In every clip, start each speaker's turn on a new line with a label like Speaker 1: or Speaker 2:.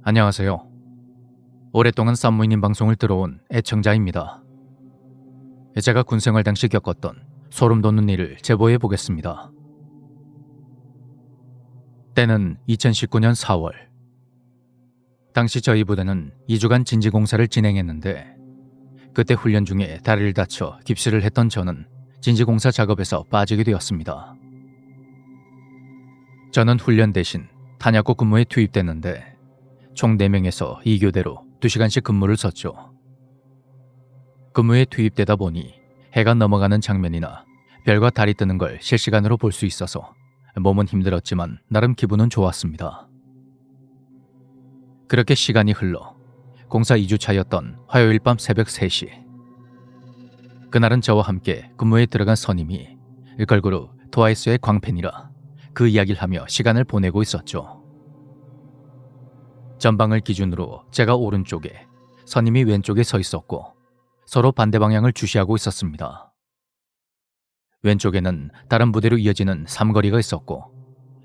Speaker 1: 안녕하세요. 오랫동안 산무이님 방송을 들어온 애청자입니다. 제가 군생활 당시 겪었던 소름 돋는 일을 제보해 보겠습니다. 때는 2019년 4월. 당시 저희 부대는 2주간 진지공사를 진행했는데 그때 훈련 중에 다리를 다쳐 깁스를 했던 저는 진지공사 작업에서 빠지게 되었습니다. 저는 훈련 대신 탄약고 근무에 투입됐는데 총 4명에서 2교대로 2시간씩 근무를 썼죠. 근무에 투입되다 보니 해가 넘어가는 장면이나 별과 달이 뜨는 걸 실시간으로 볼 수 있어서 몸은 힘들었지만 나름 기분은 좋았습니다. 그렇게 시간이 흘러 공사 2주차였던 화요일 밤 새벽 3시. 그날은 저와 함께 근무에 들어간 선임이 걸그룹 트와이스의 광팬이라 그 이야기를 하며 시간을 보내고 있었죠. 전방을 기준으로 제가 오른쪽에, 선임이 왼쪽에 서 있었고 서로 반대 방향을 주시하고 있었습니다. 왼쪽에는 다른 부대로 이어지는 삼거리가 있었고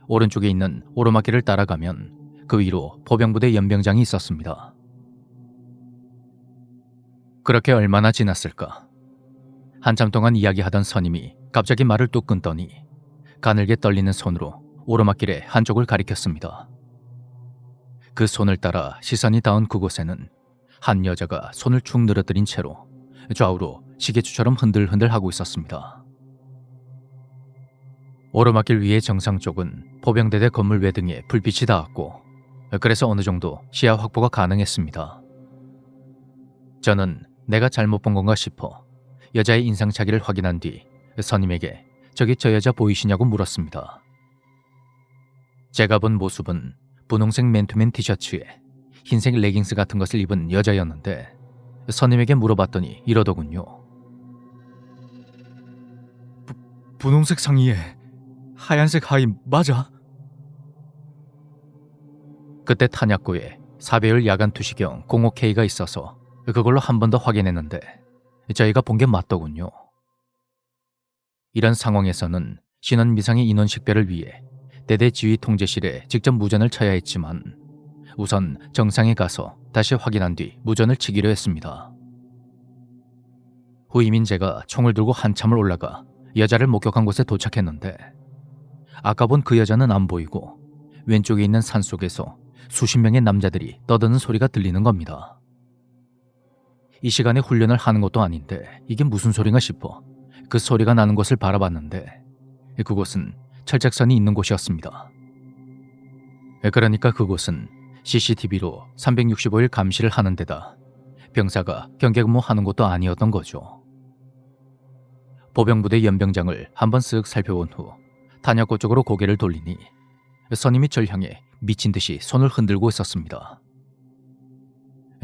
Speaker 1: 오른쪽에 있는 오르막길을 따라가면 그 위로 포병부대 연병장이 있었습니다. 그렇게 얼마나 지났을까? 한참 동안 이야기하던 선임이 갑자기 말을 뚝 끊더니 가늘게 떨리는 손으로 오르막길의 한쪽을 가리켰습니다. 그 손을 따라 시선이 닿은 그곳에는 한 여자가 손을 축 늘어뜨린 채로 좌우로 시계추처럼 흔들흔들 하고 있었습니다. 오르막길 위의 정상 쪽은 포병대대 건물 외등에 불빛이 닿았고 그래서 어느 정도 시야 확보가 가능했습니다. 저는 내가 잘못 본 건가 싶어 여자의 인상착의를 확인한 뒤 선임에게 저기 저 여자 보이시냐고 물었습니다. 제가 본 모습은 분홍색 맨투맨 티셔츠에 흰색 레깅스 같은 것을 입은 여자였는데 선임에게 물어봤더니 이러더군요. 분홍색 상의에 하얀색 하의 맞아? 그때 탄약고에 4배율 야간 투시경 05K가 있어서 그걸로 한 번 더 확인했는데 저희가 본 게 맞더군요. 이런 상황에서는 신원 미상의 인원 식별을 위해 대대 지휘 통제실에 직접 무전을 쳐야 했지만 우선 정상에 가서 다시 확인한 뒤 무전을 치기로 했습니다. 후임인 제가 총을 들고 한참을 올라가 여자를 목격한 곳에 도착했는데 아까 본 그 여자는 안 보이고 왼쪽에 있는 산속에서 수십 명의 남자들이 떠드는 소리가 들리는 겁니다. 이 시간에 훈련을 하는 것도 아닌데 이게 무슨 소린가 싶어 그 소리가 나는 곳을 바라봤는데 그곳은 철책선이 있는 곳이었습니다. 그러니까 그곳은 CCTV로 365일 감시를 하는 데다 병사가 경계근무하는 곳도 아니었던 거죠. 보병부대 연병장을 한번 쓱 살펴본 후 탄약고 쪽으로 고개를 돌리니 선임이 절 향해 미친 듯이 손을 흔들고 있었습니다.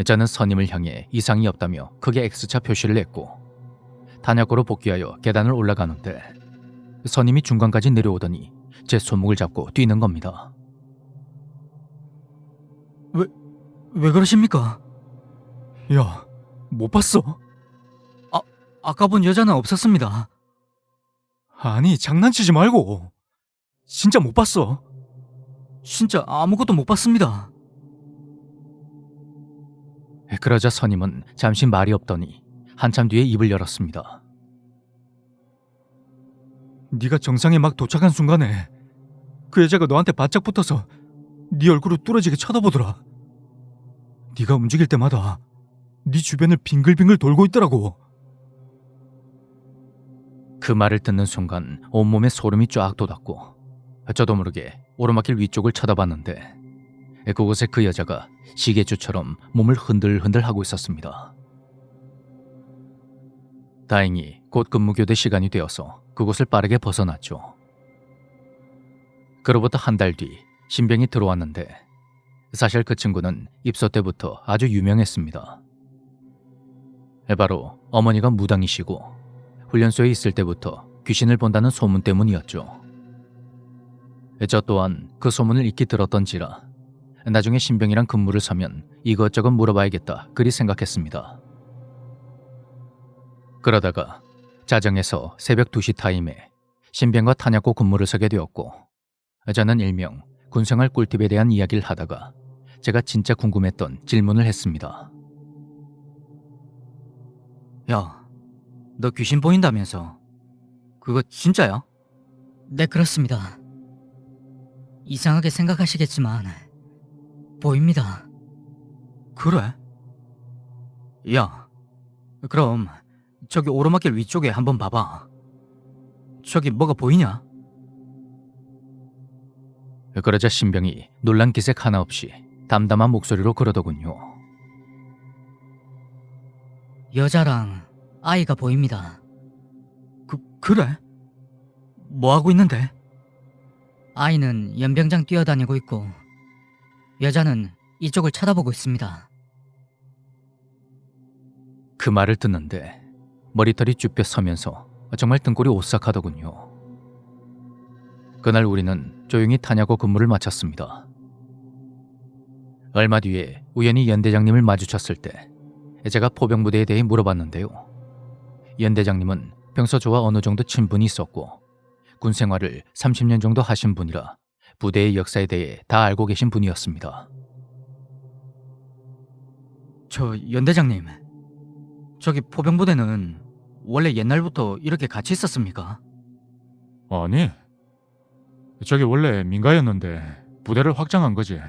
Speaker 1: 저는 선임을 향해 이상이 없다며 크게 X자 표시를 했고 탄약고로 복귀하여 계단을 올라가는데 선임이 중간까지 내려오더니 제 손목을 잡고 뛰는 겁니다. 왜 그러십니까? 야, 못 봤어? 아까 본 여자는 없었습니다. 아니, 장난치지 말고. 진짜 못 봤어. 진짜 아무것도 못 봤습니다. 그러자 선임은 잠시 말이 없더니 한참 뒤에 입을 열었습니다. 네가 정상에 막 도착한 순간에 그 여자가 너한테 바짝 붙어서 네 얼굴을 뚫어지게 쳐다보더라. 네가 움직일 때마다 네 주변을 빙글빙글 돌고 있더라고. 그 말을 듣는 순간 온몸에 소름이 쫙 돋았고 저도 모르게 오르막길 위쪽을 쳐다봤는데 그곳에 그 여자가 시계추처럼 몸을 흔들흔들 하고 있었습니다. 다행히 곧 근무교대 시간이 되어서 그곳을 빠르게 벗어났죠. 그로부터 한 달 뒤 신병이 들어왔는데 사실 그 친구는 입소 때부터 아주 유명했습니다. 바로 어머니가 무당이시고 훈련소에 있을 때부터 귀신을 본다는 소문 때문이었죠. 저 또한 그 소문을 익히 들었던지라 나중에 신병이랑 근무를 서면 이것저것 물어봐야겠다 그리 생각했습니다. 그러다가 자정에서 새벽 2시 타임에 신병과 탄약고 근무를 서게 되었고 저는 일명 군생활 꿀팁에 대한 이야기를 하다가 제가 진짜 궁금했던 질문을 했습니다.
Speaker 2: 야, 너 귀신 보인다면서? 그거 진짜야?
Speaker 3: 네, 그렇습니다. 이상하게 생각하시겠지만 보입니다.
Speaker 2: 그래? 야, 그럼 저기 오르막길 위쪽에 한번 봐봐. 저기 뭐가 보이냐?
Speaker 1: 그러자 신병이 놀란 기색 하나 없이 담담한 목소리로 그러더군요.
Speaker 3: 여자랑 아이가 보입니다.
Speaker 2: 그래? 뭐 하고 있는데?
Speaker 3: 아이는 연병장 뛰어다니고 있고 여자는 이쪽을 쳐다보고 있습니다.
Speaker 1: 그 말을 듣는데 머리털이 쭈뼛 서면서 정말 등골이 오싹하더군요. 그날 우리는 조용히 타냐고 근무를 마쳤습니다. 얼마 뒤에 우연히 연대장님을 마주쳤을 때 제가 포병부대에 대해 물어봤는데요. 연대장님은 평소 저와 어느 정도 친분이 있었고 군 생활을 30년 정도 하신 분이라 부대의 역사에 대해 다 알고 계신 분이었습니다.
Speaker 2: 저 연대장님, 저기 포병부대는 원래 옛날부터 이렇게 같이 있었습니까?
Speaker 4: 아니, 저기 원래 민가였는데 부대를 확장한 거지.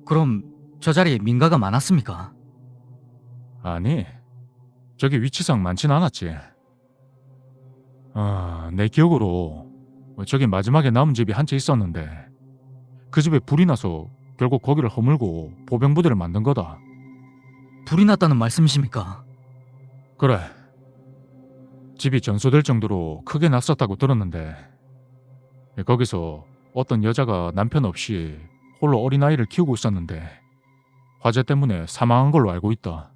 Speaker 2: 그럼 저 자리에 민가가 많았습니까?
Speaker 4: 아니, 저기 위치상 많진 않았지. 내 기억으로 저기 마지막에 남은 집이 한 채 있었는데 그 집에 불이 나서 결국 거기를 허물고 보병부대를 만든 거다.
Speaker 2: 불이 났다는 말씀이십니까?
Speaker 4: 그래. 집이 전소될 정도로 크게 났었다고 들었는데 거기서 어떤 여자가 남편 없이 홀로 어린아이를 키우고 있었는데 화재 때문에 사망한 걸로 알고 있다.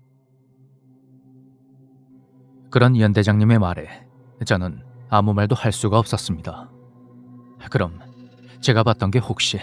Speaker 1: 그런 연대장님의 말에 저는 아무 말도 할 수가 없었습니다. 그럼 제가 봤던 게 혹시